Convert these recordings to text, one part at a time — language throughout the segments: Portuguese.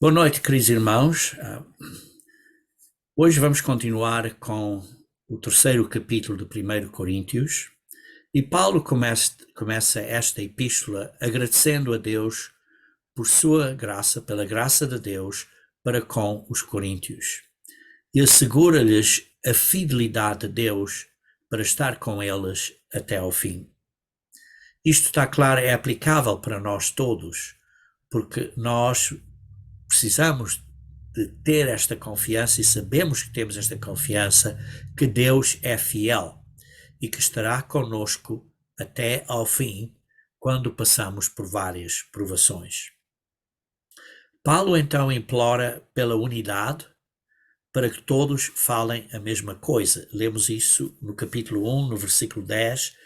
Boa noite, queridos irmãos. Hoje vamos continuar com o terceiro capítulo de 1 Coríntios e Paulo começa esta epístola agradecendo a Deus por sua graça, pela graça de Deus para com os coríntios e assegura-lhes a fidelidade de Deus para estar com eles até ao fim. Isto está claro, é aplicável para nós todos, porque nós precisamos de ter esta confiança e sabemos que temos esta confiança que Deus é fiel e que estará conosco até ao fim quando passamos por várias provações. Paulo então implora pela unidade para que todos falem a mesma coisa. Lemos isso no capítulo 1, no versículo 10,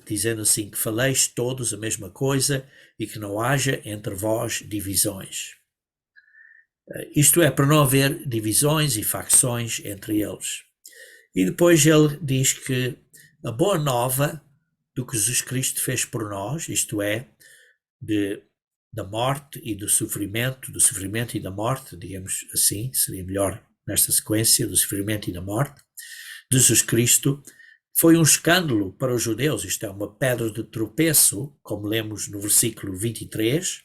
dizendo assim, que faleis todos a mesma coisa e que não haja entre vós divisões. Isto é, para não haver divisões e facções entre eles. E depois ele diz que a boa nova do que Jesus Cristo fez por nós, isto é, da morte e do sofrimento e da morte, digamos assim, seria melhor nesta sequência, do sofrimento e da morte, de Jesus Cristo, foi um escândalo para os judeus, isto é, uma pedra de tropeço, como lemos no versículo 23,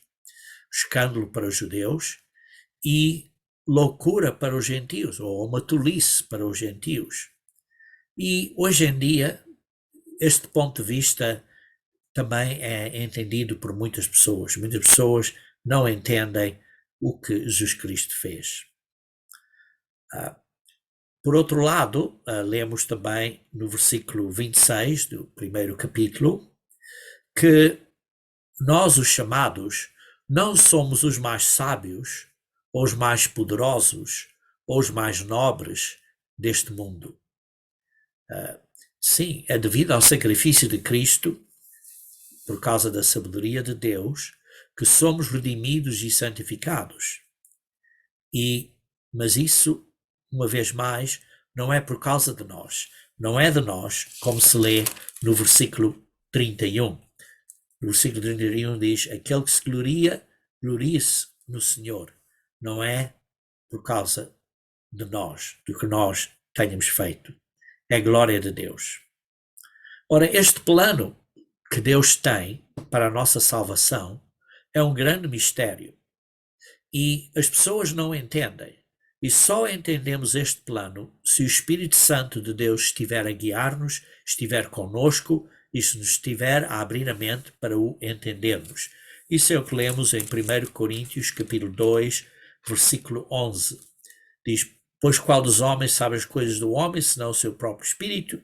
escândalo para os judeus, e loucura para os gentios, ou uma tolice para os gentios. E hoje em dia, este ponto de vista também é entendido por muitas pessoas. Muitas pessoas não entendem o que Jesus Cristo fez. Por outro lado, lemos também no versículo 26 do primeiro capítulo, que nós, os chamados, não somos os mais sábios, ou os mais poderosos, ou os mais nobres deste mundo. Sim, é devido ao sacrifício de Cristo, por causa da sabedoria de Deus, que somos redimidos e santificados. Mas isso, uma vez mais, não é por causa de nós. Não é de nós, como se lê no versículo 31. No versículo 31 diz, aquele que se glorie-se no Senhor. Não é por causa de nós, do que nós tenhamos feito. É a glória de Deus. Ora, este plano que Deus tem para a nossa salvação é um grande mistério. E as pessoas não entendem. E só entendemos este plano se o Espírito Santo de Deus estiver a guiar-nos, estiver conosco e se nos estiver a abrir a mente para o entendermos. Isso é o que lemos em 1 Coríntios, capítulo 2, versículo 11. Diz, pois qual dos homens sabe as coisas do homem, senão o seu próprio espírito?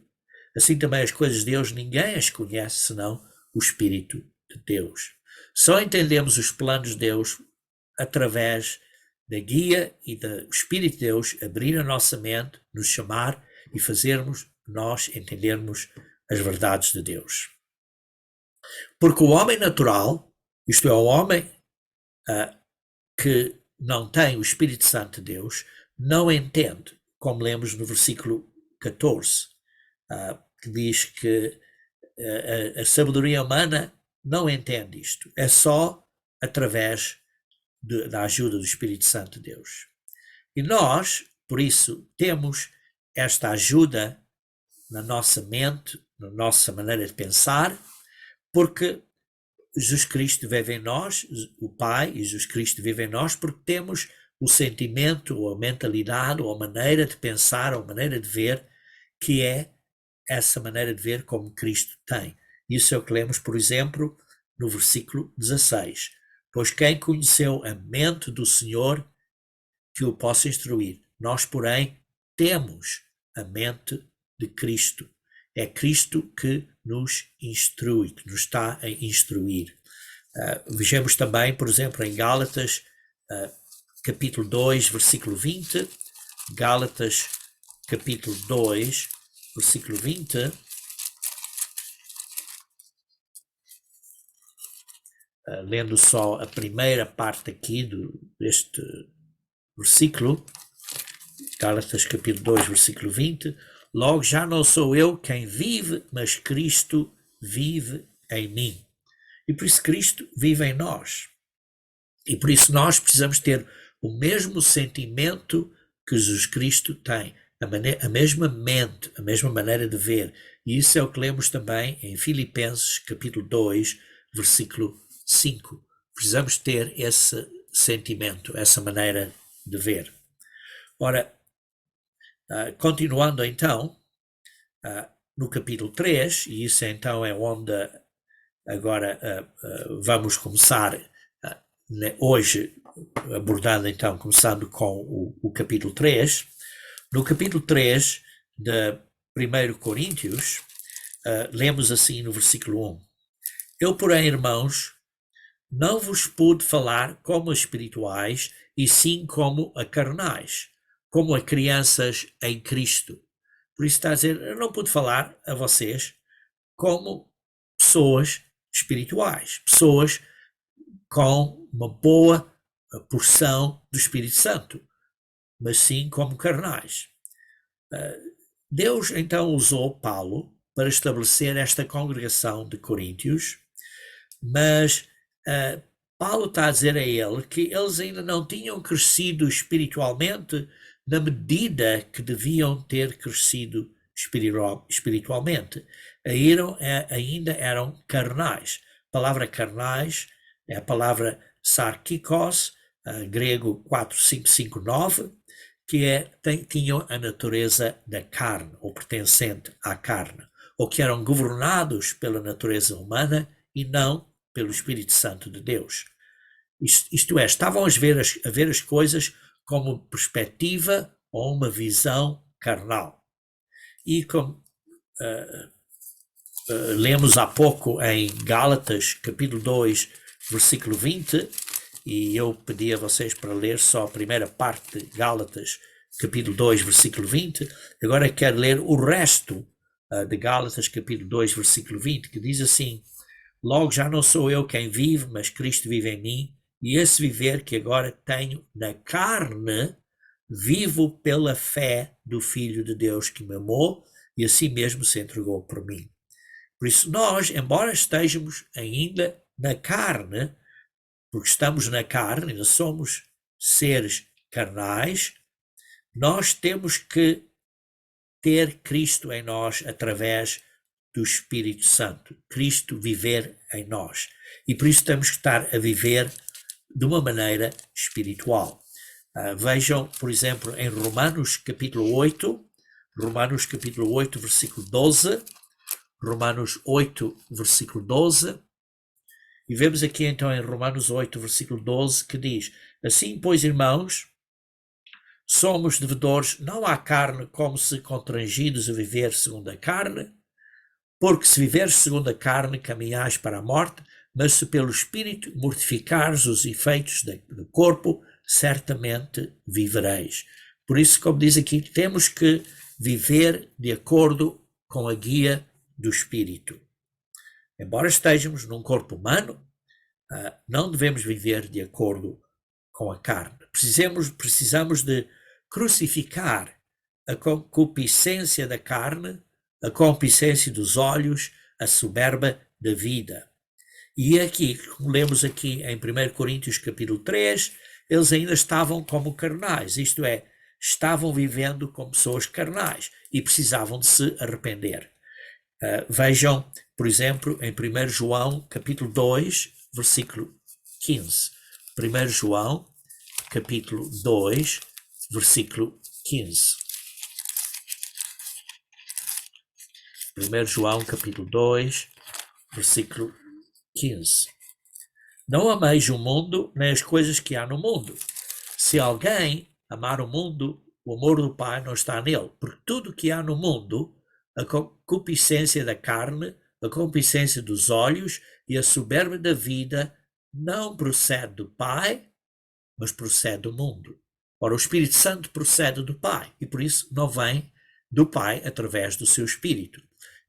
Assim também as coisas de Deus, ninguém as conhece, senão o Espírito de Deus. Só entendemos os planos de Deus através da guia e do Espírito de Deus abrir a nossa mente, nos chamar e fazermos nós entendermos as verdades de Deus. Porque o homem natural, isto é, o homem que não tem o Espírito Santo de Deus, não entende, como lemos no versículo 14, que diz que a sabedoria humana não entende isto. É só através da ajuda do Espírito Santo de Deus. E nós, por isso, temos esta ajuda na nossa mente, na nossa maneira de pensar, porque Jesus Cristo vive em nós, o Pai e Jesus Cristo vive em nós, porque temos o sentimento, ou a mentalidade, ou a maneira de pensar, ou a maneira de ver, que é essa maneira de ver como Cristo tem. Isso é o que lemos, por exemplo, no versículo 16. Pois quem conheceu a mente do Senhor que o possa instruir? Nós, porém, temos a mente de Cristo. É Cristo que nos instrui, que nos está a instruir. Vejamos também, por exemplo, em Gálatas, capítulo 2, versículo 20. Gálatas, capítulo 2, versículo 20. Lendo só a primeira parte aqui deste versículo, Gálatas capítulo 2, versículo 20, logo já não sou eu quem vive, mas Cristo vive em mim. E por isso Cristo vive em nós. E por isso nós precisamos ter o mesmo sentimento que Jesus Cristo tem, a mesma mente, a mesma maneira de ver. E isso é o que lemos também em Filipenses capítulo 2, versículo 5. Precisamos ter esse sentimento, essa maneira de ver. Ora, continuando então, no capítulo 3, e isso então é onde agora vamos começar hoje, abordando então, começando com o capítulo 3. No capítulo 3 de 1 Coríntios, lemos assim no versículo 1. Eu, porém, irmãos, não vos pude falar como a espirituais, e sim como a carnais, como a crianças em Cristo. Por isso está a dizer, eu não pude falar a vocês como pessoas espirituais, pessoas com uma boa porção do Espírito Santo, mas sim como carnais. Deus então usou Paulo para estabelecer esta congregação de Coríntios, mas Paulo está a dizer a ele que eles ainda não tinham crescido espiritualmente na medida que deviam ter crescido espiritualmente. Ainda eram carnais. A palavra carnais é a palavra sarkikos, grego 4559, que tinham a natureza da carne, ou pertencente à carne, ou que eram governados pela natureza humana e não pelo Espírito Santo de Deus. Isto é, estavam a ver as coisas como perspectiva ou uma visão carnal. E como lemos há pouco em Gálatas, capítulo 2, versículo 20, e eu pedi a vocês para ler só a primeira parte de Gálatas, capítulo 2, versículo 20. Agora quero ler o resto de Gálatas, capítulo 2, versículo 20, que diz assim: logo já não sou eu quem vive, mas Cristo vive em mim, e esse viver que agora tenho na carne, vivo pela fé do Filho de Deus que me amou e assim mesmo se entregou por mim. Por isso nós, embora estejamos ainda na carne, porque estamos na carne, ainda somos seres carnais, nós temos que ter Cristo em nós através do Espírito Santo, Cristo viver em nós. E por isso temos que estar a viver de uma maneira espiritual. Vejam, por exemplo, em Romanos capítulo 8, versículo 12, Romanos 8, versículo 12, e vemos aqui então em Romanos 8, versículo 12, que diz: assim, pois, irmãos, somos devedores não à carne, como se constrangidos a viver segundo a carne, porque se viveres segundo a carne, caminhais para a morte, mas se pelo Espírito mortificares os efeitos do corpo, certamente vivereis. Por isso, como diz aqui, temos que viver de acordo com a guia do Espírito. Embora estejamos num corpo humano, não devemos viver de acordo com a carne. Precisamos de crucificar a concupiscência da carne, a concupiscência dos olhos, a soberba da vida. E aqui, como lemos aqui em 1 Coríntios capítulo 3, eles ainda estavam como carnais, isto é, estavam vivendo como pessoas carnais e precisavam de se arrepender. Vejam, por exemplo, em 1 João capítulo 2, versículo 15. 1 João capítulo 2, versículo 15. 1 João capítulo 2, versículo 15. Não ameis o mundo, nem as coisas que há no mundo. Se alguém amar o mundo, o amor do Pai não está nele. Porque tudo que há no mundo, a concupiscência da carne, a concupiscência dos olhos e a soberba da vida, não procede do Pai, mas procede do mundo. Ora, o Espírito Santo procede do Pai, e por isso não vem do Pai através do seu Espírito.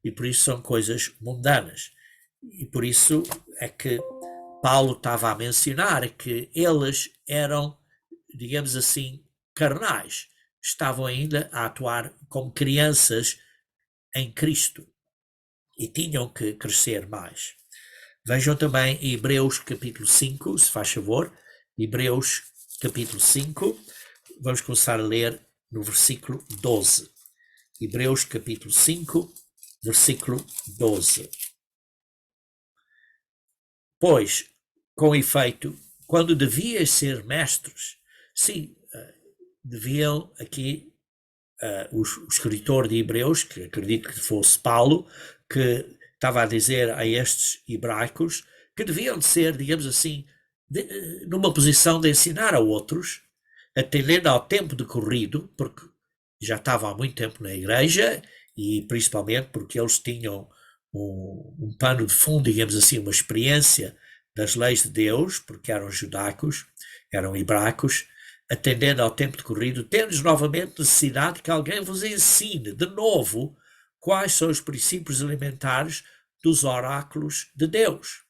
E por isso são coisas mundanas. E por isso é que Paulo estava a mencionar que eles eram, digamos assim, carnais. Estavam ainda a atuar como crianças em Cristo e tinham que crescer mais. Vejam também em Hebreus capítulo 5, se faz favor. Hebreus capítulo 5, vamos começar a ler no versículo 12. Hebreus capítulo 5, versículo 12. Pois, com efeito, quando devias ser mestres, sim, deviam aqui o escritor de Hebreus, que acredito que fosse Paulo, que estava a dizer a estes hebraicos que deviam de ser, digamos assim, numa posição de ensinar a outros, atendendo ao tempo decorrido, porque já estavam há muito tempo na igreja e principalmente porque eles tinham um pano de fundo, digamos assim, uma experiência das leis de Deus, porque eram judaicos, eram hebraicos, atendendo ao tempo decorrido, tendes novamente necessidade que alguém vos ensine de novo quais são os princípios elementares dos oráculos de Deus.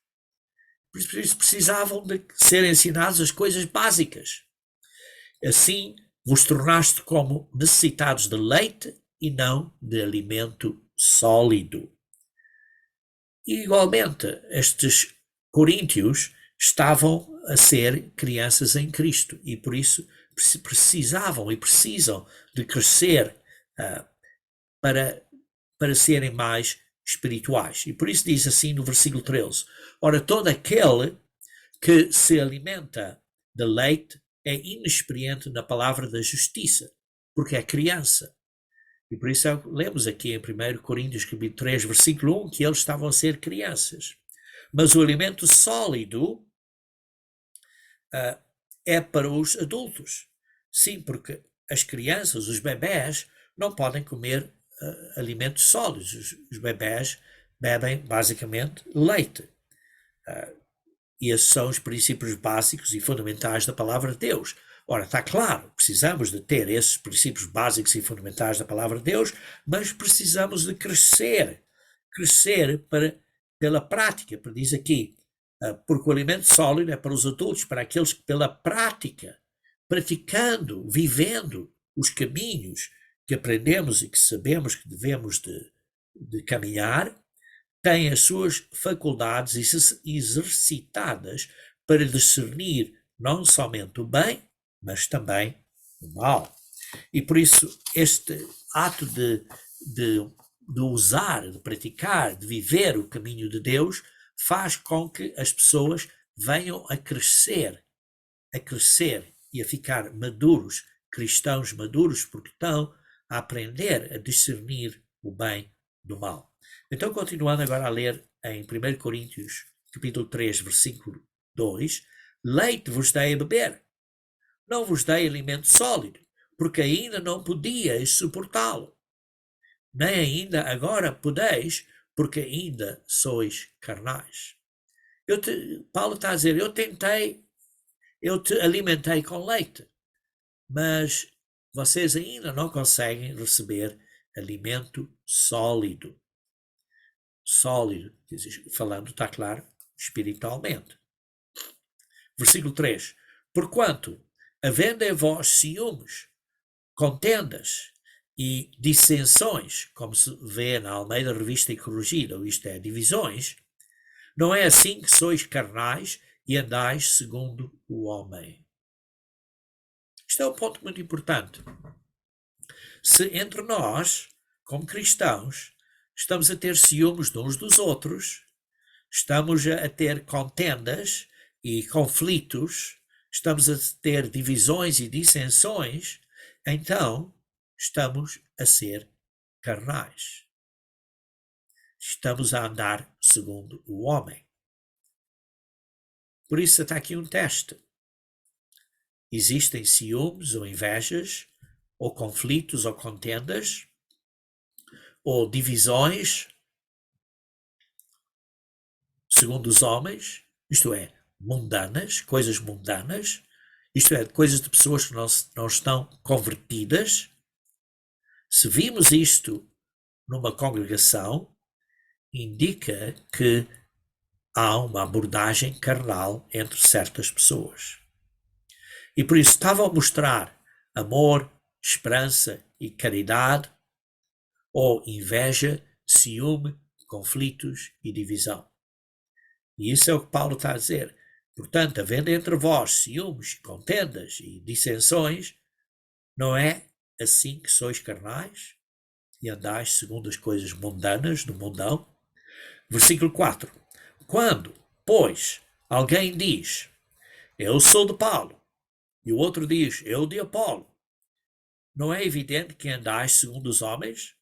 Por isso precisavam de ser ensinados as coisas básicas. Assim, vos tornaste como necessitados de leite e não de alimento sólido. E, igualmente, estes coríntios estavam a ser crianças em Cristo e, por isso, precisavam e precisam de crescer para serem mais espirituais. E por isso diz assim no versículo 13: ora, todo aquele que se alimenta de leite é inexperiente na palavra da justiça, porque é criança. E por isso lemos aqui em 1 Coríntios 3, versículo 1, que eles estavam a ser crianças. Mas o alimento sólido é para os adultos. Sim, porque as crianças, os bebés, não podem comer alimentos sólidos. Os bebés bebem basicamente leite. E esses são os princípios básicos e fundamentais da palavra de Deus. Ora, está claro, precisamos de ter esses princípios básicos e fundamentais da palavra de Deus, mas precisamos de crescer pela prática, porque diz aqui, porque o alimento sólido é para os adultos, para aqueles que pela prática, praticando, vivendo os caminhos que aprendemos e que sabemos que devemos de caminhar, têm as suas faculdades exercitadas para discernir não somente o bem, mas também o mal. E por isso este ato de usar, de praticar, de viver o caminho de Deus, faz com que as pessoas venham a crescer e a ficar maduros, cristãos maduros, porque estão a aprender a discernir o bem do mal. Então, continuando agora a ler em 1 Coríntios, capítulo 3, versículo 2, leite vos dei a beber, não vos dei alimento sólido, porque ainda não podíeis suportá-lo, nem ainda agora podeis, porque ainda sois carnais. Paulo está a dizer, eu te alimentei com leite, mas vocês ainda não conseguem receber alimento sólido. Sólido, falando, está claro, espiritualmente. Versículo 3. Porquanto, havendo em vós ciúmes, contendas e dissensões, como se vê na Almeida Revista e Corrigida, isto é, divisões, não é assim que sois carnais e andais segundo o homem. Isto é um ponto muito importante. Se entre nós, como cristãos, estamos a ter ciúmes de uns dos outros, estamos a ter contendas e conflitos, estamos a ter divisões e dissensões, então estamos a ser carnais. Estamos a andar segundo o homem. Por isso está aqui um teste. Existem ciúmes ou invejas, ou conflitos ou contendas, ou divisões, segundo os homens, isto é, mundanas, coisas mundanas, isto é, coisas de pessoas que não estão convertidas. Se vimos isto numa congregação, indica que há uma abordagem carnal entre certas pessoas. E por isso estavam a mostrar amor, esperança e caridade, ou inveja, ciúme, conflitos e divisão. E isso é o que Paulo está a dizer. Portanto, havendo entre vós ciúmes, contendas e dissensões, não é assim que sois carnais e andais segundo as coisas mundanas do mundão? Versículo 4. Quando, pois, alguém diz, eu sou de Paulo, e o outro diz, eu de Apolo, não é evidente que andais segundo os homens?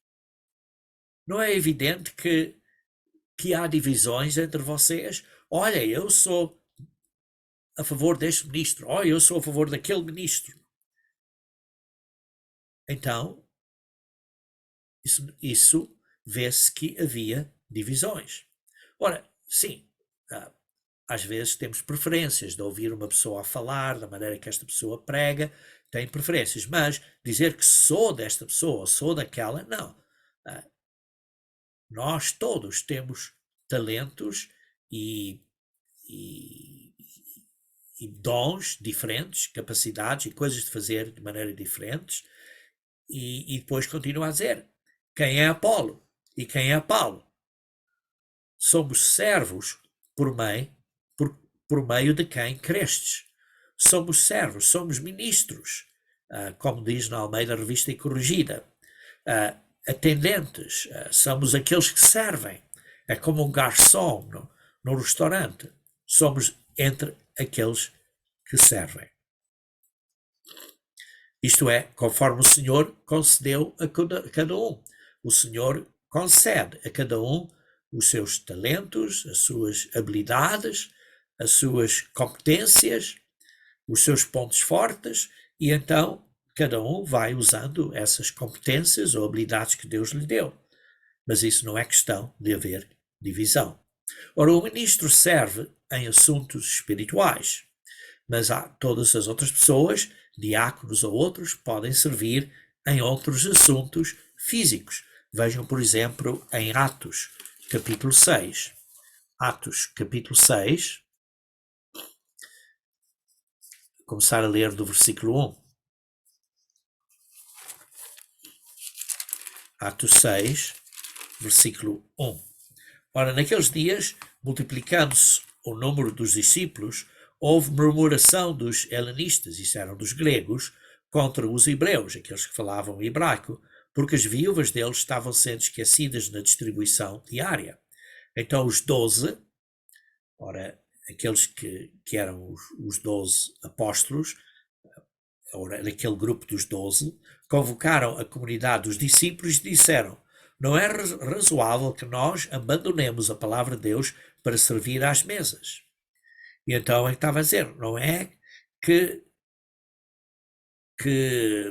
Não é evidente que há divisões entre vocês? Olha, eu sou a favor deste ministro, olha, eu sou a favor daquele ministro. Então, isso vê-se que havia divisões. Ora, sim, às vezes temos preferências de ouvir uma pessoa a falar, da maneira que esta pessoa prega, tem preferências, mas dizer que sou desta pessoa, sou daquela, não. Nós todos temos talentos e, e, e dons diferentes, capacidades e coisas de fazer de maneira diferentes, e depois continua a dizer, quem é Apolo e quem é Paulo? Somos servos por meio de quem crestes. Somos servos, somos ministros, como diz na Almeida Revista e Corrigida. Atendentes, somos aqueles que servem. É como um garçom no restaurante. Somos entre aqueles que servem. Isto é, conforme o Senhor concedeu a cada um. O Senhor concede a cada um os seus talentos, as suas habilidades, as suas competências, os seus pontos fortes, e então cada um vai usando essas competências ou habilidades que Deus lhe deu. Mas isso não é questão de haver divisão. Ora, o ministro serve em assuntos espirituais, mas há todas as outras pessoas, diáconos ou outros, podem servir em outros assuntos físicos. Vejam, por exemplo, em Atos, capítulo 6. Atos, capítulo 6. Começar a ler do versículo 1. Atos 6, versículo 1. Ora, naqueles dias, multiplicando-se o número dos discípulos, houve murmuração dos helenistas, isso eram dos gregos, contra os hebreus, aqueles que falavam hebraico, porque as viúvas deles estavam sendo esquecidas na distribuição diária. Então os 12, ora, aqueles que eram os 12 apóstolos, ora, naquele grupo dos 12, convocaram a comunidade dos discípulos e disseram, não é razoável que nós abandonemos a palavra de Deus para servir às mesas. E então ele estava a dizer, não é que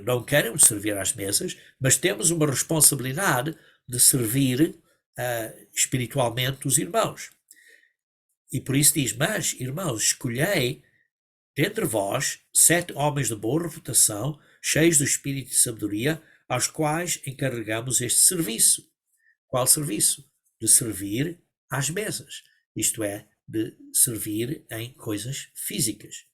não queremos servir às mesas, mas temos uma responsabilidade de servir espiritualmente os irmãos. E por isso diz, mas, irmãos, escolhei dentre vós 7 homens de boa reputação, cheios do espírito de sabedoria, aos quais encarregamos este serviço. Qual serviço? De servir às mesas, isto é, de servir em coisas físicas.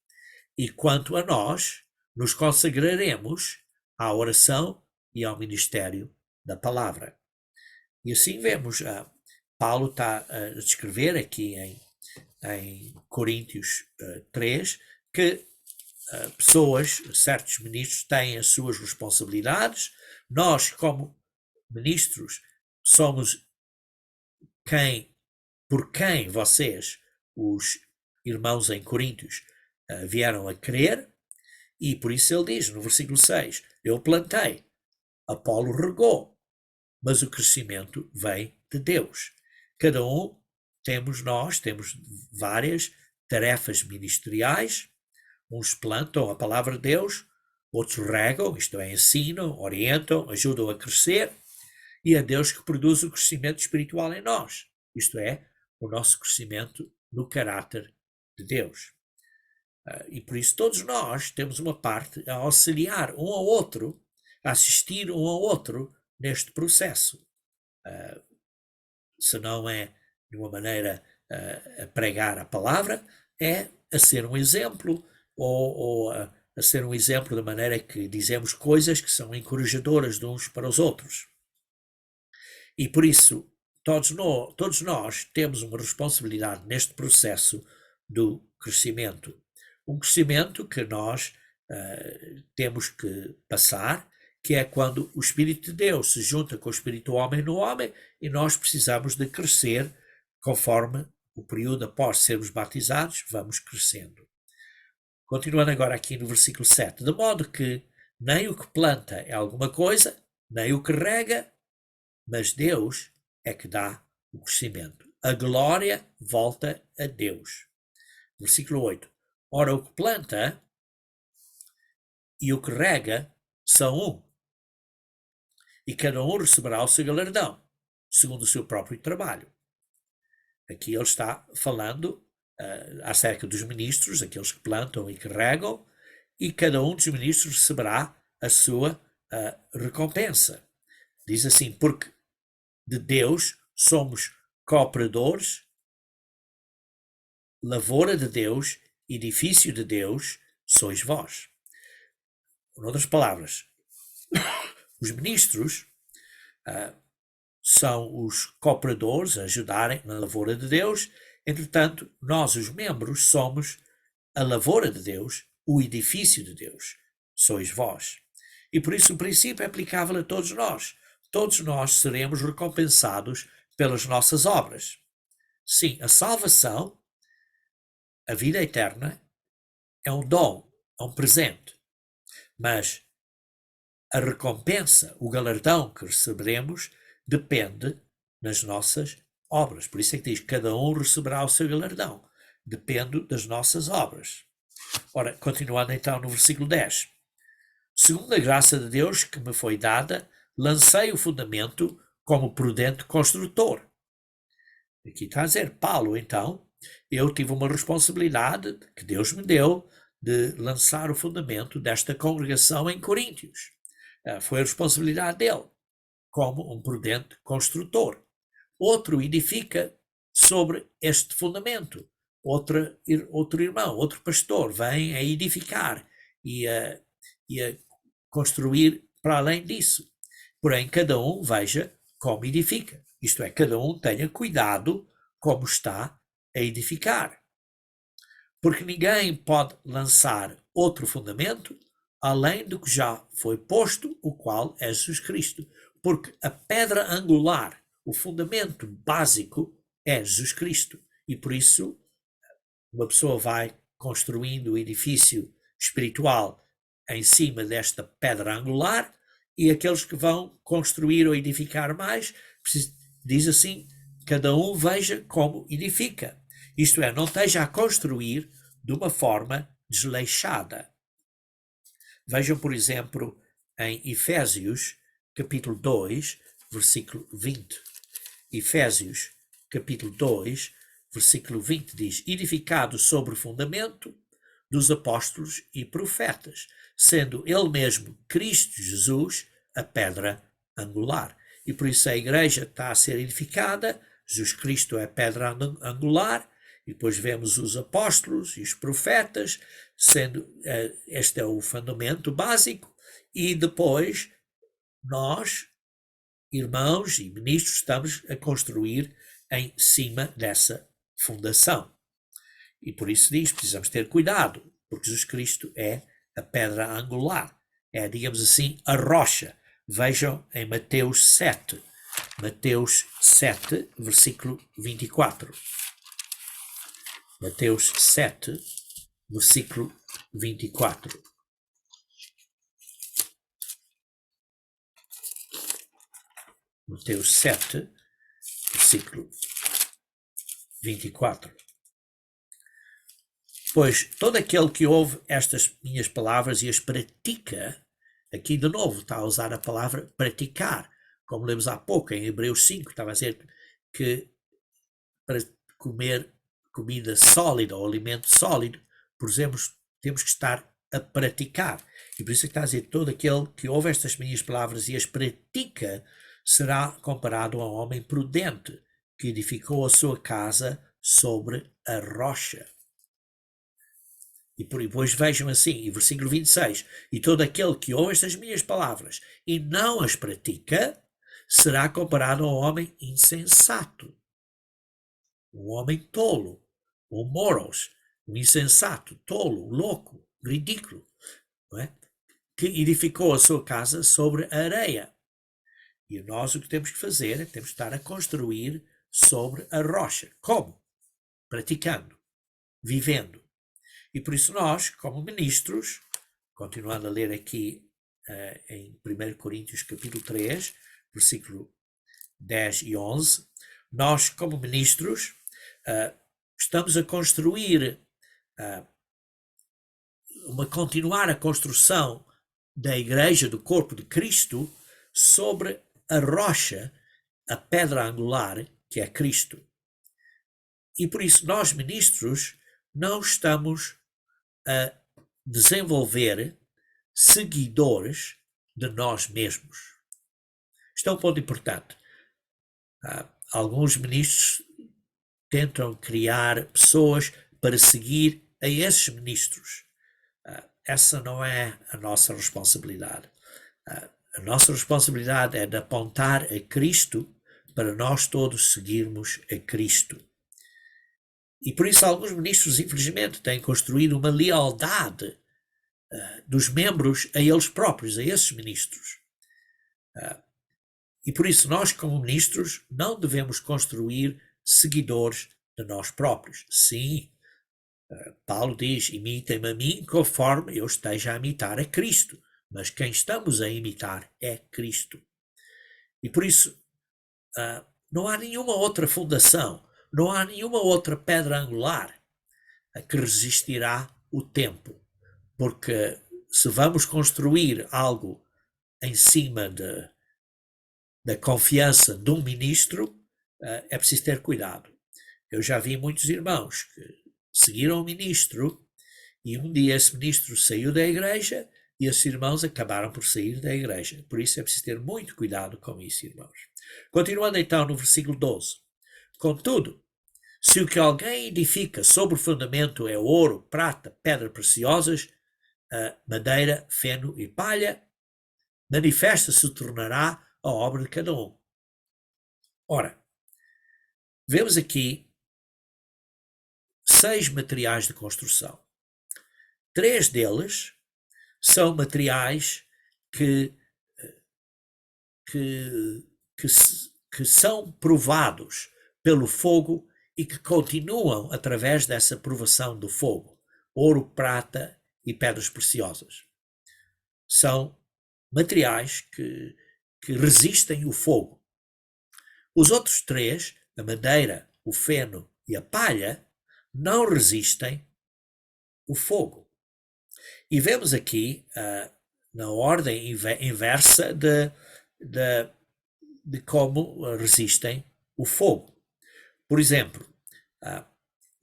E quanto a nós, nos consagraremos à oração e ao ministério da palavra. E assim vemos, Paulo está a descrever aqui em Coríntios 3, que pessoas, certos ministros, têm as suas responsabilidades. Nós, como ministros, somos por quem vocês, os irmãos em Coríntios, vieram a crer, e por isso ele diz no versículo 6, eu plantei, Apolo regou, mas o crescimento vem de Deus. Cada um temos várias tarefas ministeriais, uns plantam a palavra de Deus, outros regam, isto é, ensinam, orientam, ajudam a crescer, e é Deus que produz o crescimento espiritual em nós, isto é, o nosso crescimento no caráter de Deus. E por isso todos nós temos uma parte a auxiliar um ao outro, a assistir um ao outro neste processo. Se não é de uma maneira a pregar a palavra, é a ser um exemplo, ou a ser um exemplo da maneira que dizemos coisas que são encorajadoras de uns para os outros. E por isso, todos nós temos uma responsabilidade neste processo do crescimento. Um crescimento que nós temos que passar, que é quando o Espírito de Deus se junta com o Espírito do homem no homem, e nós precisamos de crescer conforme o período após sermos batizados, vamos crescendo. Continuando agora aqui no versículo 7, de modo que nem o que planta é alguma coisa, nem o que rega, mas Deus é que dá o crescimento. A glória volta a Deus. Versículo 8. Ora, o que planta e o que rega são um, e cada um receberá o seu galardão, segundo o seu próprio trabalho. Aqui ele está falando acerca dos ministros, aqueles que plantam e que regam, e cada um dos ministros receberá a sua recompensa. Diz assim, porque de Deus somos cooperadores, lavoura de Deus, edifício de Deus, sois vós. Em outras palavras, os ministros são os cooperadores a ajudarem na lavoura de Deus, entretanto, nós, os membros, somos a lavoura de Deus, o edifício de Deus, sois vós. E por isso o princípio é aplicável a todos nós. Todos nós seremos recompensados pelas nossas obras. Sim, a salvação, a vida eterna, é um dom, é um presente. Mas a recompensa, o galardão que receberemos, depende das nossas obras. Por isso é que diz, cada um receberá o seu galardão. Depende das nossas obras. Ora, continuando então no versículo 10. Segundo a graça de Deus que me foi dada, lancei o fundamento como prudente construtor. Aqui está a dizer, Paulo, então, eu tive uma responsabilidade que Deus me deu de lançar o fundamento desta congregação em Coríntios. Foi a responsabilidade dele, como um prudente construtor. Outro edifica sobre este fundamento. Outro irmão, outro pastor vem a edificar e a construir para além disso. Porém, cada um veja como edifica. Isto é, cada um tenha cuidado como está a edificar. Porque ninguém pode lançar outro fundamento além do que já foi posto, o qual é Jesus Cristo. Porque a pedra angular, o fundamento básico, é Jesus Cristo. E por isso, uma pessoa vai construindo o edifício espiritual em cima desta pedra angular, e aqueles que vão construir ou edificar mais, diz assim, cada um veja como edifica. Isto é, não esteja a construir de uma forma desleixada. Vejam, por exemplo, em Efésios, capítulo 2, versículo 20. Efésios, capítulo 2, versículo 20 diz, edificado sobre o fundamento dos apóstolos e profetas, sendo ele mesmo, Cristo Jesus, a pedra angular. E por isso a igreja está a ser edificada, Jesus Cristo é a pedra angular, e depois vemos os apóstolos e os profetas, sendo este é o fundamento básico, e depois nós, irmãos e ministros, estamos a construir em cima dessa fundação. E por isso diz, precisamos ter cuidado, porque Jesus Cristo é a pedra angular, é, digamos assim, a rocha. Vejam em Mateus 7, versículo 24. Mateus 7, versículo 24. Mateus 7, versículo 24. Pois todo aquele que ouve estas minhas palavras e as pratica, aqui de novo está a usar a palavra praticar, como lemos há pouco em Hebreus 5, estava a dizer que para comer comida sólida ou alimento sólido, por exemplo, temos que estar a praticar. E por isso é que está a dizer, todo aquele que ouve estas minhas palavras e as pratica será comparado a um homem prudente que edificou a sua casa sobre a rocha. E depois vejam assim, em versículo 26, e todo aquele que ouve estas minhas palavras e não as pratica, será comparado a um homem insensato, um homem tolo, um moros, um insensato, tolo, louco, ridículo, não é? Que edificou a sua casa sobre a areia. E nós o que temos que fazer é temos que estar a construir sobre a rocha. Como? Praticando, vivendo. E por isso nós, como ministros, continuando a ler aqui em 1 Coríntios capítulo 3, versículo 10 e 11, nós, como ministros, estamos a construir, continuar a construção da igreja, do corpo de Cristo, sobre a rocha, a pedra angular, que é Cristo. E por isso nós, ministros, não estamos a desenvolver seguidores de nós mesmos. Isto é um ponto importante. Alguns ministros tentam criar pessoas para seguir a esses ministros. Essa não é a nossa responsabilidade. A nossa responsabilidade é de apontar a Cristo para nós todos seguirmos a Cristo. E por isso alguns ministros, infelizmente, têm construído uma lealdade dos membros a eles próprios, a esses ministros. E por isso nós, como ministros, não devemos construir seguidores de nós próprios. Sim, Paulo diz, imitem-me a mim conforme eu esteja a imitar a Cristo. Mas quem estamos a imitar é Cristo. E por isso não há nenhuma outra fundação, não há nenhuma outra pedra angular que resistirá o tempo. Porque se vamos construir algo em cima da confiança de um ministro, é preciso ter cuidado. Eu já vi muitos irmãos que seguiram o ministro e um dia esse ministro saiu da igreja e esses irmãos acabaram por sair da igreja. Por isso é preciso ter muito cuidado com isso, irmãos. Continuando então no versículo 12. Contudo, se o que alguém edifica sobre o fundamento é ouro, prata, pedras preciosas, madeira, feno e palha, manifesta se tornará a obra de cada um. Ora, vemos aqui 6 materiais de construção. 3 deles são materiais que são provados pelo fogo e que continuam através dessa provação do fogo. Ouro, prata e pedras preciosas. São materiais que resistem o fogo. Os outros 3, a madeira, o feno e a palha, não resistem o fogo. E vemos aqui, na ordem inversa de como resistem o fogo. Por exemplo,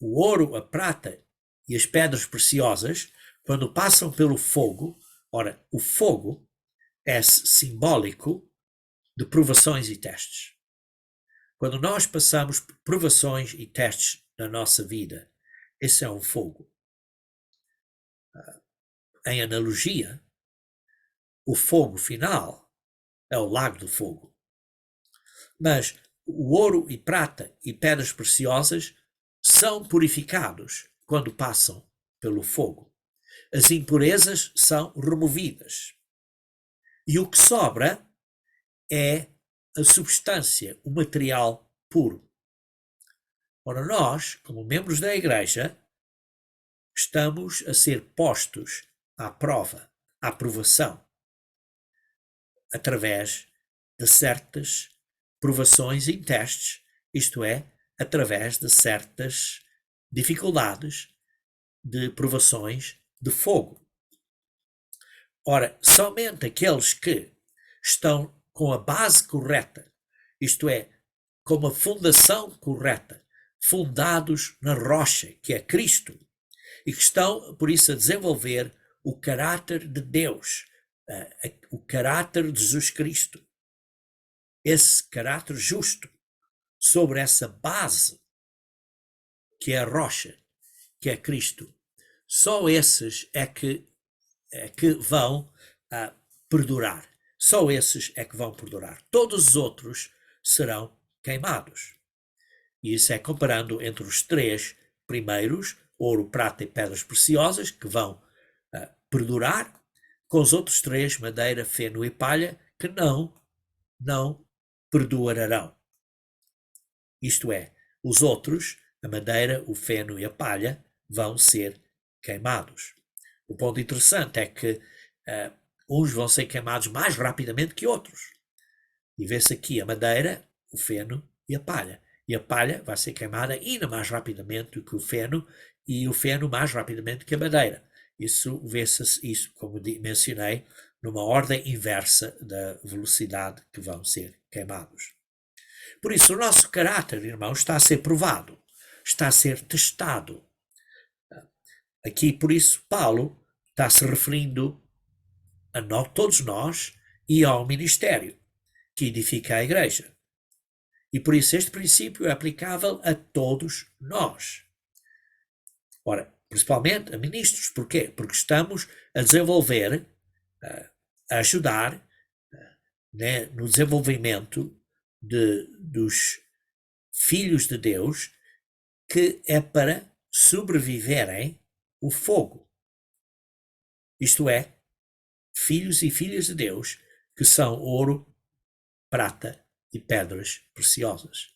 o ouro, a prata e as pedras preciosas, quando passam pelo fogo, ora, o fogo é simbólico de provações e testes. Quando nós passamos por provações e testes na nossa vida, esse é um fogo. Em analogia, o fogo final é o lago do fogo. Mas o ouro e prata e pedras preciosas são purificados quando passam pelo fogo. As impurezas são removidas. E o que sobra é a substância, o material puro. Ora, nós, como membros da igreja, estamos a ser postos à prova, à provação, através de certas provações e testes, isto é, através de certas dificuldades, de provações de fogo. Ora, somente aqueles que estão com a base correta, isto é, com uma fundação correta, fundados na rocha, que é Cristo, e que estão, por isso, a desenvolver o caráter de Deus, o caráter de Jesus Cristo, esse caráter justo, sobre essa base, que é a rocha, que é Cristo. Só esses é que vão perdurar. Só esses é que vão perdurar. Todos os outros serão queimados. E isso é comparando entre os 3 primeiros ouro, prata e pedras preciosas, que vão perdurar, com os outros três, madeira, feno e palha, que não perdurarão. Isto é, os outros, a madeira, o feno e a palha, vão ser queimados. O ponto interessante é que uns vão ser queimados mais rapidamente que outros. E vê-se aqui a madeira, o feno e a palha. E a palha vai ser queimada ainda mais rapidamente do que o feno, e o feno mais rapidamente que a madeira. Isso vê-se, isso, como mencionei, numa ordem inversa da velocidade que vão ser queimados. Por isso, o nosso caráter, irmãos, está a ser provado, está a ser testado. Aqui, por isso, Paulo está se referindo a todos nós e ao ministério que edifica a igreja. E por isso este princípio é aplicável a todos nós. Ora, principalmente a ministros. Porquê? Porque estamos a desenvolver, a ajudar no desenvolvimento dos filhos de Deus, que é para sobreviverem o fogo. Isto é, filhos e filhas de Deus que são ouro, prata e pedras preciosas.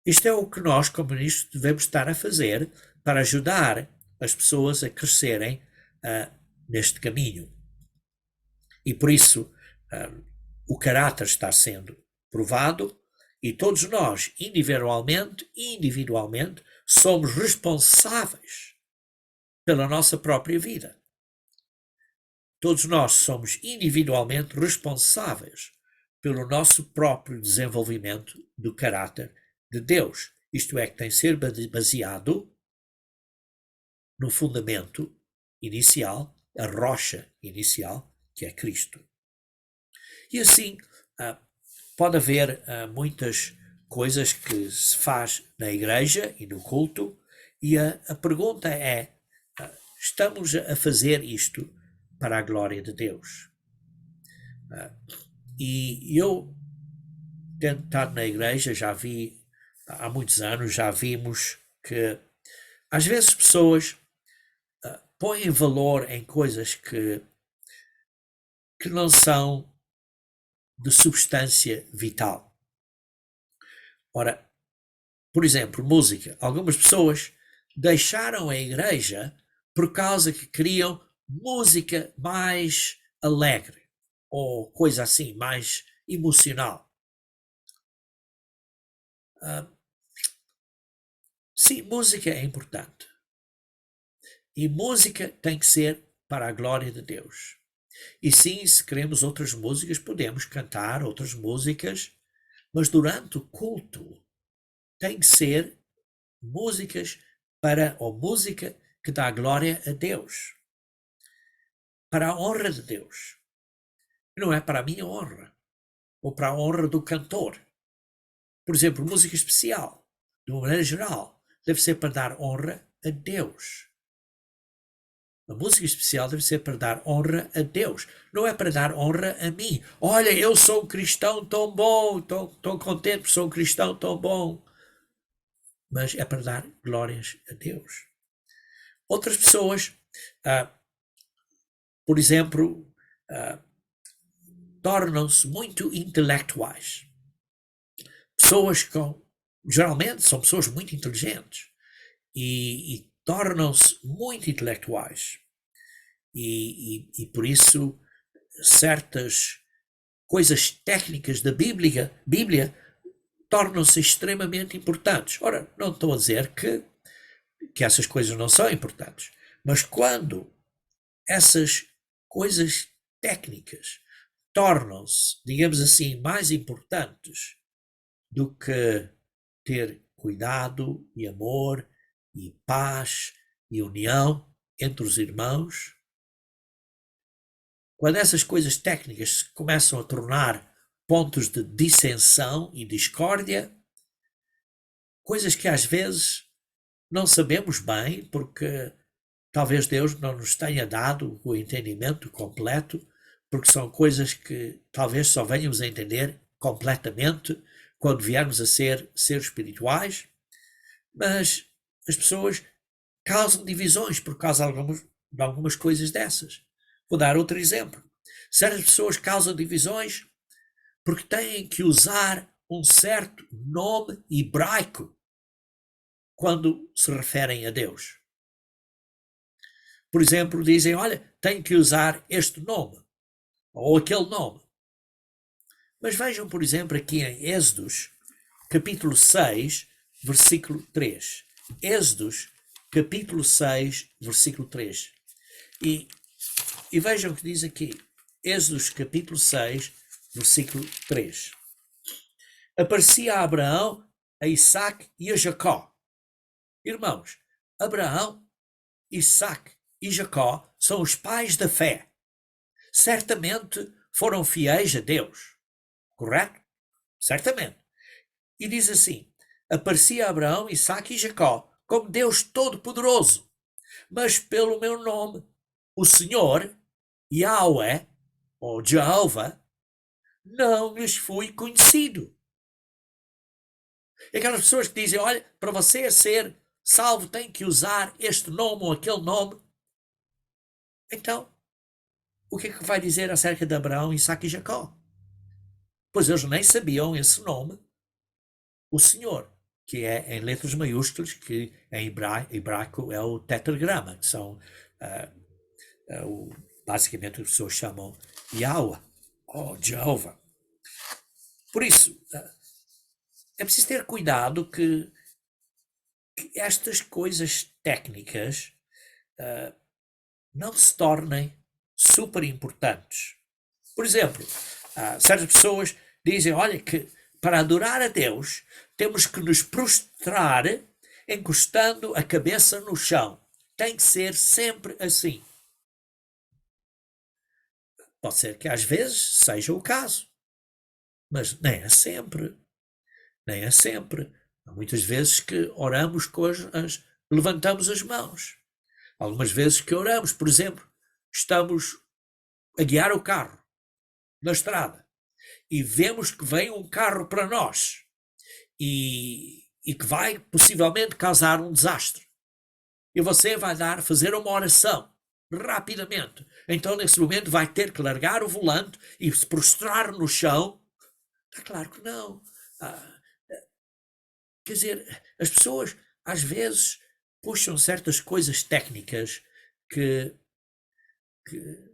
Isto é o que nós, como ministros, devemos estar a fazer para ajudar as pessoas a crescerem neste caminho. E por isso o caráter está sendo provado e todos nós, individualmente, somos responsáveis pela nossa própria vida. Todos nós somos individualmente responsáveis pelo nosso próprio desenvolvimento do caráter de Deus. Isto é, que tem de ser baseado no fundamento inicial, a rocha inicial, que é Cristo. E assim, pode haver muitas coisas que se faz na igreja e no culto, e a pergunta é, estamos a fazer isto para a glória de Deus? E eu, tendo estado na igreja, já vi, há muitos anos, já vimos que às vezes pessoas põem valor em coisas que não são de substância vital. Ora, por exemplo, música. Algumas pessoas deixaram a igreja por causa que queriam música mais alegre ou coisa assim, mais emocional. Sim, música é importante. E música tem que ser para a glória de Deus. E sim, se queremos outras músicas, podemos cantar outras músicas, mas durante o culto tem que ser músicas ou música que dá glória a Deus, para a honra de Deus. Não é para a minha honra, ou para a honra do cantor. Por exemplo, música especial, de uma maneira geral, deve ser para dar honra a Deus. A música especial deve ser para dar honra a Deus, não é para dar honra a mim. Olha, eu sou um cristão tão bom, tão contente porque sou um cristão tão bom. Mas é para dar glórias a Deus. Outras pessoas, por exemplo, tornam-se muito intelectuais. Pessoas geralmente são pessoas muito inteligentes e tornam-se muito intelectuais. E por isso certas coisas técnicas da Bíblia tornam-se extremamente importantes. Ora, não estou a dizer que essas coisas não são importantes, mas quando essas coisas técnicas tornam-se, digamos assim, mais importantes do que ter cuidado e amor e paz e união entre os irmãos, quando essas coisas técnicas se começam a tornar pontos de dissensão e discórdia, coisas que às vezes não sabemos bem, porque talvez Deus não nos tenha dado o entendimento completo, porque são coisas que talvez só venhamos a entender completamente quando viermos a ser seres espirituais, mas as pessoas causam divisões por causa de algumas coisas dessas. Vou dar outro exemplo. Certas pessoas causam divisões porque têm que usar um certo nome hebraico quando se referem a Deus. Por exemplo, dizem, olha, tem que usar este nome ou aquele nome. Mas vejam, por exemplo, aqui em Êxodos, capítulo 6, versículo 3. Êxodos, capítulo 6, versículo 3. E vejam o que diz aqui. Êxodos, capítulo 6, versículo 3. Aparecia a Abraão, a Isaac e a Jacó. Irmãos, Abraão, Isaac e Jacó são os pais da fé. Certamente foram fiéis a Deus. Correto? Certamente. E diz assim, aparecia a Abraão, Isaac e Jacó como Deus Todo-Poderoso, mas pelo meu nome, o Senhor, Yahweh, ou Jeová, não lhes fui conhecido. E aquelas pessoas que dizem, olha, para você ser salvo tem que usar este nome ou aquele nome. Então, o que é que vai dizer acerca de Abraão, Isaac e Jacó? Pois eles nem sabiam esse nome, o Senhor, que é em letras maiúsculas, que em hebraico é o tetragrama, que são basicamente as pessoas chamam Yahweh ou Jeová. Por isso, é preciso ter cuidado que estas coisas técnicas não se tornem super importantes. Por exemplo, certas pessoas dizem, olha, que para adorar a Deus temos que nos prostrar encostando a cabeça no chão. Tem que ser sempre assim. Pode ser que às vezes seja o caso, mas nem é sempre. Nem é sempre. Há muitas vezes que oramos com levantamos as mãos. Algumas vezes que oramos, por exemplo, estamos a guiar o carro na estrada e vemos que vem um carro para nós e que vai possivelmente causar um desastre. E você vai fazer uma oração rapidamente. Então, nesse momento, vai ter que largar o volante e se prostrar no chão. É claro que não. Quer dizer, as pessoas às vezes puxam certas coisas técnicas que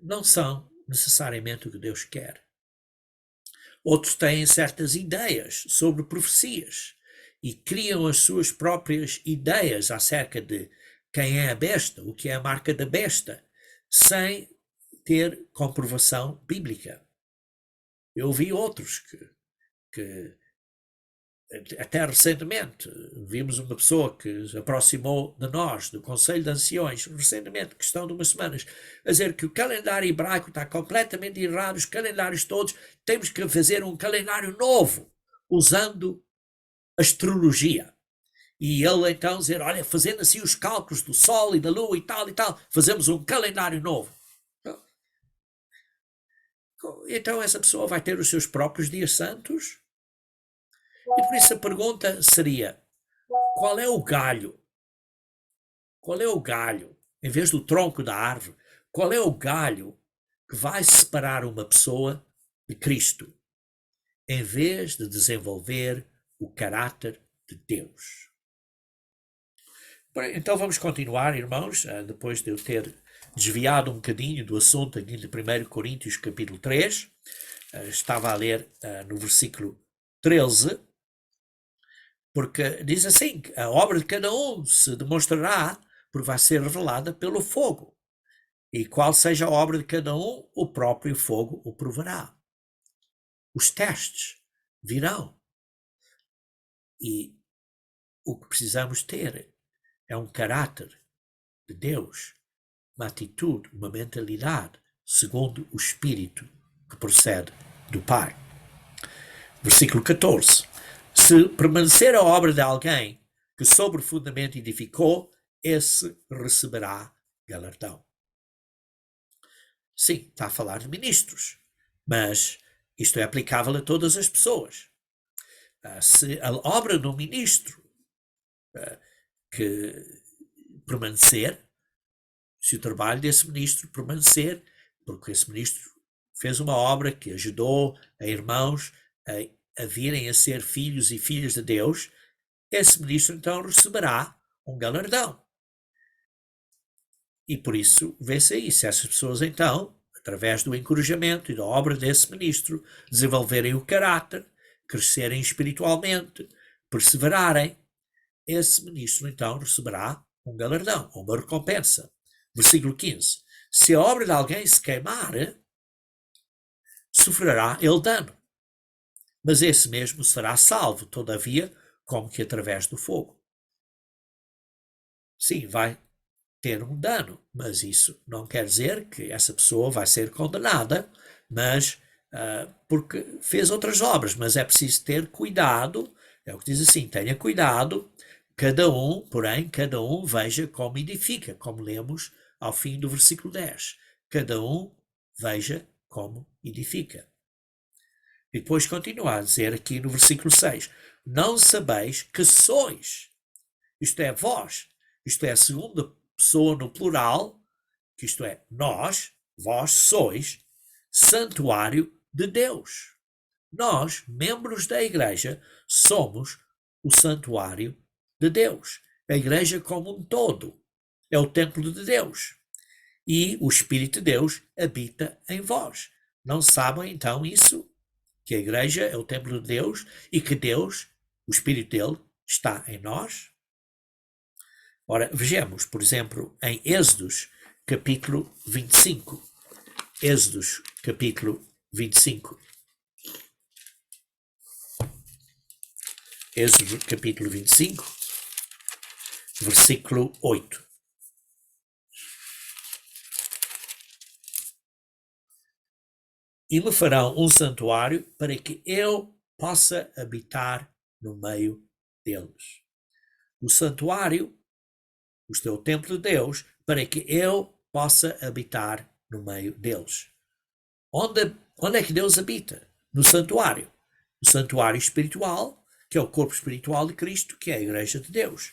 não são necessariamente o que Deus quer. Outros têm certas ideias sobre profecias e criam as suas próprias ideias acerca de quem é a besta, o que é a marca da besta, sem ter comprovação bíblica. Eu vi outros que até recentemente vimos uma pessoa que se aproximou de nós, do Conselho de Anciões, recentemente, questão de umas semanas, a dizer que o calendário hebraico está completamente errado, os calendários todos, temos que fazer um calendário novo, usando astrologia. E ele então dizer, olha, fazendo assim os cálculos do Sol e da Lua e tal, fazemos um calendário novo. Então essa pessoa vai ter os seus próprios dias santos? E por isso a pergunta seria, qual é o galho? Qual é o galho? Em vez do tronco da árvore, qual é o galho que vai separar uma pessoa de Cristo, em vez de desenvolver o caráter de Deus? Então vamos continuar, irmãos, depois de eu ter desviado um bocadinho do assunto aqui de 1 Coríntios capítulo 3, estava a ler no versículo 13, porque diz assim, que a obra de cada um se demonstrará, porque vai ser revelada pelo fogo. E qual seja a obra de cada um, o próprio fogo o provará. Os testes virão. E o que precisamos ter é um caráter de Deus, uma atitude, uma mentalidade, segundo o Espírito que procede do Pai. Versículo 14. Se permanecer a obra de alguém que sobre o fundamento edificou, esse receberá galardão. Sim, está a falar de ministros, mas isto é aplicável a todas as pessoas. Se a obra do ministro que permanecer, se o trabalho desse ministro permanecer, porque esse ministro fez uma obra que ajudou a irmãos a virem a ser filhos e filhas de Deus, esse ministro então receberá um galardão. E por isso vê-se aí, se essas pessoas então, através do encorajamento e da obra desse ministro, desenvolverem o caráter, crescerem espiritualmente, perseverarem, esse ministro então receberá um galardão, uma recompensa. Versículo 15. Se a obra de alguém se queimar, sofrerá ele dano, mas esse mesmo será salvo, todavia, como que através do fogo. Sim, vai ter um dano, mas isso não quer dizer que essa pessoa vai ser condenada, mas porque fez outras obras, mas é preciso ter cuidado, é o que diz assim, tenha cuidado, porém, cada um veja como edifica, como lemos ao fim do versículo 10. Cada um veja como edifica. E depois continua a dizer aqui no versículo 6, não sabeis que sois, isto é, vós, isto é, a segunda pessoa no plural, que isto é, nós, vós sois, santuário de Deus. Nós, membros da igreja, somos o santuário de Deus. A igreja como um todo é o templo de Deus. E o Espírito de Deus habita em vós. Não sabem então isso? Que a igreja é o templo de Deus e que Deus, o Espírito dele, está em nós? Ora, vejamos, por exemplo, em Êxodos, capítulo 25. Êxodos, capítulo 25. Êxodo, capítulo 25, versículo 8. E me farão um santuário para que eu possa habitar no meio deles. O santuário, isto é o templo de Deus, para que eu possa habitar no meio deles. Onde é que Deus habita? No santuário. No santuário espiritual, que é o corpo espiritual de Cristo, que é a igreja de Deus.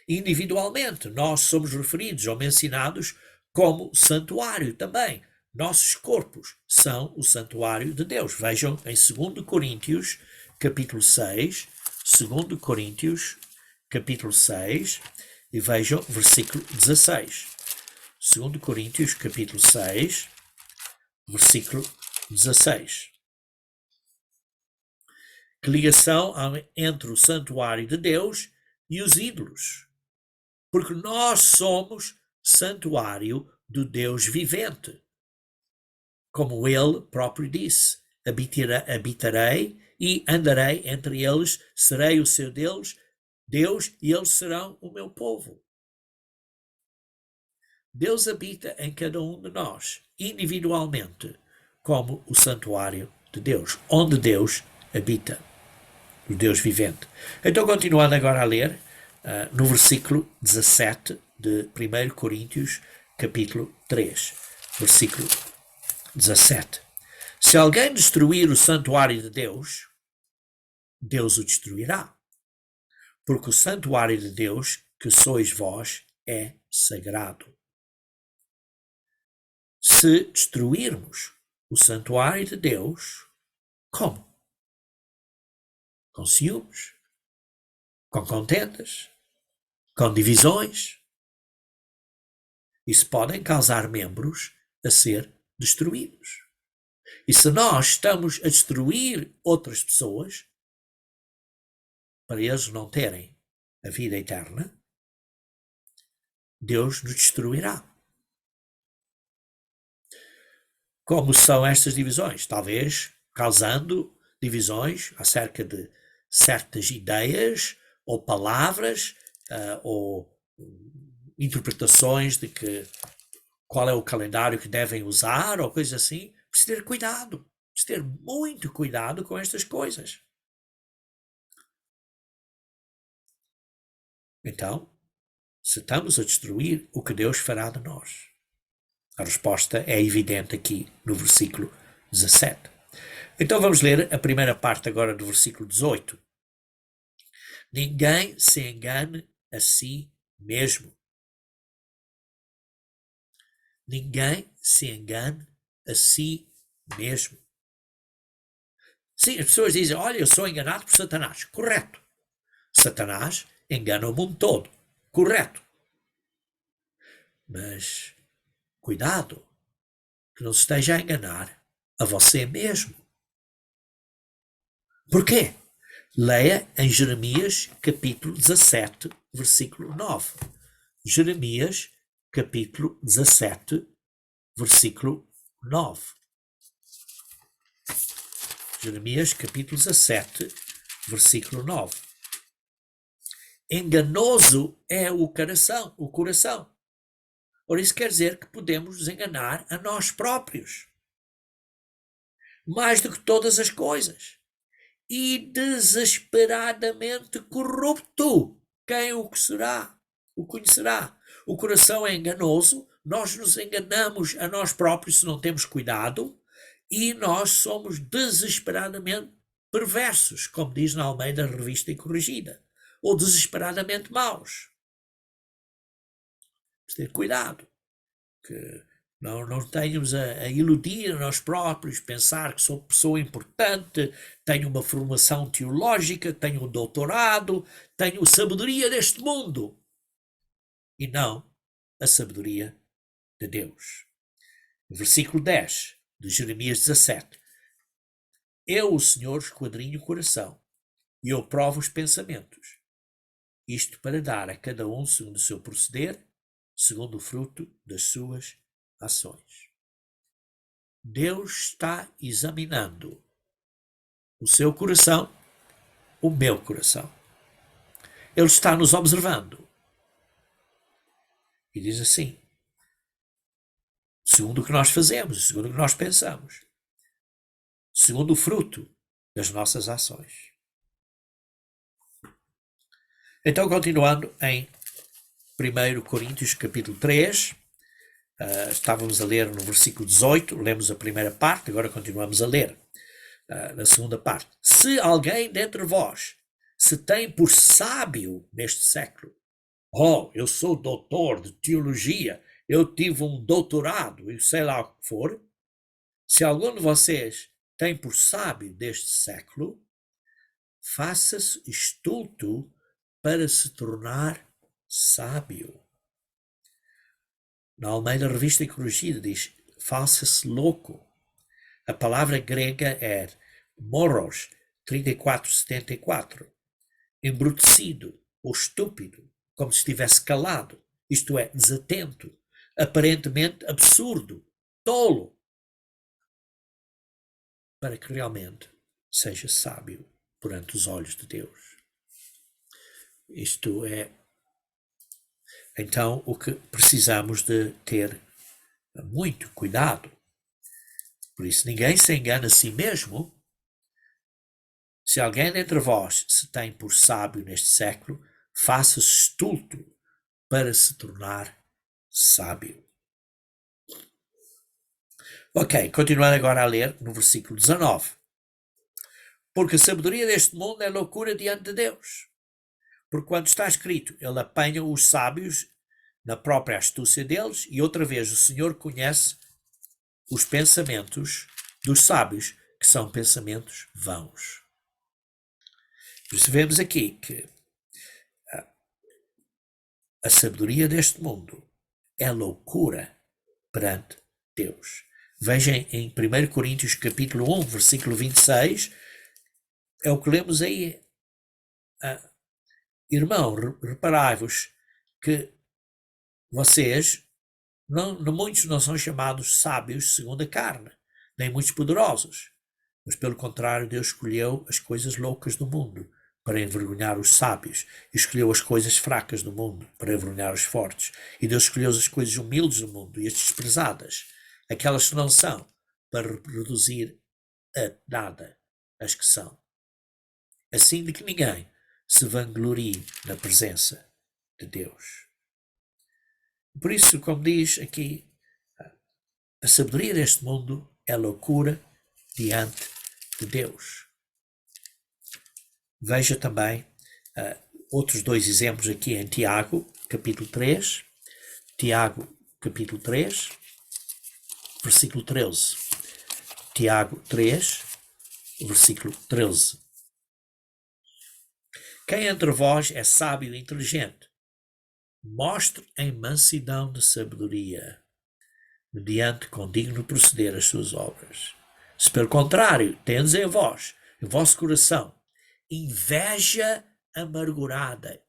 Individualmente, nós somos referidos ou mencionados como santuário também. Nossos corpos são o santuário de Deus. Vejam em 2 Coríntios, capítulo 6, 2 Coríntios, capítulo 6, e vejam versículo 16. 2 Coríntios, capítulo 6, versículo 16. Que ligação há entre o santuário de Deus e os ídolos? Porque nós somos santuário do Deus vivente. Como ele próprio disse, habitarei e andarei entre eles, serei o seu Deus, e eles serão o meu povo. Deus habita em cada um de nós, individualmente, como o santuário de Deus, onde Deus habita, o Deus vivente. Então, continuando agora a ler, no versículo 17 de 1 Coríntios, capítulo 3, versículo 17. Se alguém destruir o santuário de Deus, Deus o destruirá. Porque o santuário de Deus, que sois vós, é sagrado. Se destruirmos o santuário de Deus, como? Com ciúmes, com contendas, com divisões. Isso podem causar membros a ser destruídos. E se nós estamos a destruir outras pessoas, para eles não terem a vida eterna, Deus nos destruirá. Como são estas divisões? Talvez causando divisões acerca de certas ideias ou palavras ou interpretações de qual é o calendário que devem usar ou coisas assim. Precisa ter cuidado, precisa ter muito cuidado com estas coisas. Então, se estamos a destruir, o que Deus fará de nós? A resposta é evidente aqui no versículo 17. Então vamos ler a primeira parte agora do versículo 18. Ninguém se engane a si mesmo. ninguém se engane a si mesmo. Sim, as pessoas dizem, olha, eu sou enganado por Satanás. Correto. Satanás engana o mundo todo. Correto. Mas cuidado, que não se esteja a enganar a você mesmo. Porquê? Leia em Jeremias capítulo 17, versículo 9. Jeremias capítulo 17, versículo 9. Jeremias capítulo 17, versículo 9. Enganoso é o coração. Ora, isso quer dizer que podemos nos enganar a nós próprios. Mais do que todas as coisas. E desesperadamente corrupto. Quem o conhecerá? O coração é enganoso, nós nos enganamos a nós próprios se não temos cuidado, e nós somos desesperadamente perversos, como diz na Almeida Revista e Corrigida, ou desesperadamente maus. Temos de ter cuidado, que não tenhamos a iludir a nós próprios, pensar que sou pessoa importante, tenho uma formação teológica, tenho um doutorado, tenho a sabedoria deste mundo. E não a sabedoria de Deus. Versículo 10 de Jeremias 17. Eu, o Senhor, esquadrinho o coração, e eu provo os pensamentos. Isto para dar a cada um segundo o seu proceder, segundo o fruto das suas ações. Deus está examinando o seu coração, o meu coração. Ele está nos observando. E diz assim, segundo o que nós fazemos, segundo o que nós pensamos, segundo o fruto das nossas ações. Então, continuando em 1 Coríntios capítulo 3, estávamos a ler no versículo 18, lemos a primeira parte, agora continuamos a ler na segunda parte. Se alguém dentre vós se tem por sábio neste século, eu sou doutor de teologia, eu tive um doutorado, e sei lá o que for, se algum de vocês tem por sábio deste século, faça-se estulto para se tornar sábio. Na Almeida Revista e Corrigida diz, faça-se louco. A palavra grega é moros, 3474, embrutecido ou estúpido, como se estivesse calado, isto é, desatento, aparentemente absurdo, tolo, para que realmente seja sábio perante os olhos de Deus. Isto é, então, o que precisamos de ter muito cuidado. Por isso, ninguém se engana a si mesmo. Se alguém dentre vós se tem por sábio neste século, faça-se estulto para se tornar sábio. Ok, continuando agora a ler no versículo 19. Porque a sabedoria deste mundo é loucura diante de Deus. Porquanto está escrito, ele apanha os sábios na própria astúcia deles, e outra vez o Senhor conhece os pensamentos dos sábios, que são pensamentos vãos. Percebemos aqui que a sabedoria deste mundo é loucura perante Deus. Vejam em 1 Coríntios capítulo 1, versículo 26, é o que lemos aí. Irmão, reparai-vos que vocês, muitos não são chamados sábios segundo a carne, nem muitos poderosos, mas pelo contrário Deus escolheu as coisas loucas do mundo para envergonhar os sábios, e escolheu as coisas fracas do mundo para envergonhar os fortes, e Deus escolheu as coisas humildes do mundo e as desprezadas, aquelas que não são, para reduzir a nada as que são, assim de que ninguém se vanglorie na presença de Deus. Por isso, como diz aqui, a sabedoria deste mundo é loucura diante de Deus. Veja também outros dois exemplos aqui em Tiago, capítulo 3. Tiago, capítulo 3. versículo 13. Tiago 3, versículo 13. Quem entre vós é sábio e inteligente, mostre em mansidão de sabedoria, mediante com digno proceder as suas obras. Se pelo contrário tendes em vós, em vosso coração, inveja amargurada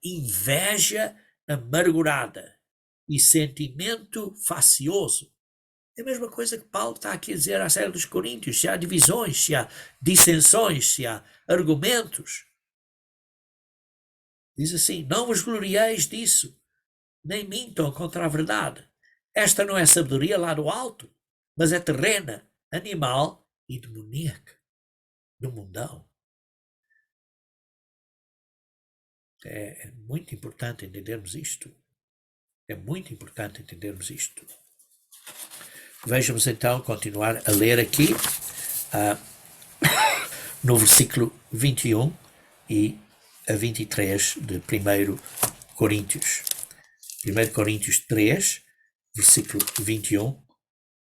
e sentimento facioso, é a mesma coisa que Paulo está aqui a dizer à série dos Coríntios. Se há divisões, se há dissensões, se há argumentos, diz assim: não vos glorieis disso, nem mintam contra a verdade. Esta não é sabedoria lá do alto, mas é terrena, animal e demoníaca, do mundão. É muito importante entendermos isto. É muito importante entendermos isto. Vejamos então continuar a ler aqui no versículo 21 e a 23 de 1 Coríntios. 1 Coríntios 3, versículo 21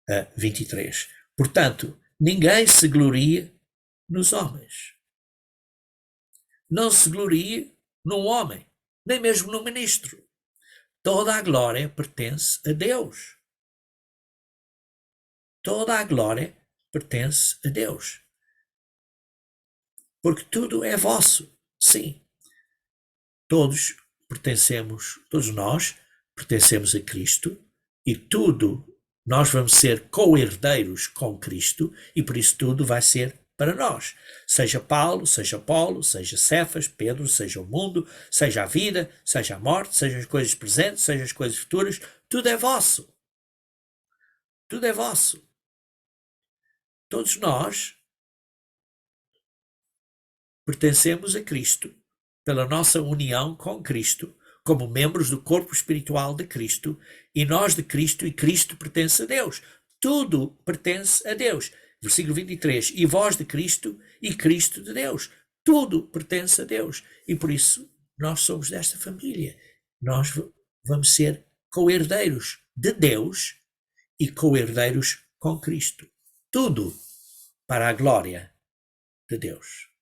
a 23. Portanto, ninguém se glorie nos homens. Não se glorie num homem, nem mesmo no ministro. Toda a glória pertence a Deus. Toda a glória pertence a Deus. Porque tudo é vosso. Sim. Todos nós pertencemos a Cristo e tudo, nós vamos ser co-herdeiros com Cristo e por isso tudo vai ser para nós. Seja Paulo, seja Apolo, seja Cefas, Pedro, seja o mundo, seja a vida, seja a morte, sejam as coisas presentes, sejam as coisas futuras, tudo é vosso. Tudo é vosso. Todos nós pertencemos a Cristo pela nossa união com Cristo, como membros do corpo espiritual de Cristo, e nós de Cristo, e Cristo pertence a Deus. Tudo pertence a Deus. Versículo 23. E vós de Cristo, e Cristo de Deus. Tudo pertence a Deus. E por isso nós somos desta família. Nós vamos ser co-herdeiros de Deus e co-herdeiros com Cristo. Tudo para a glória de Deus.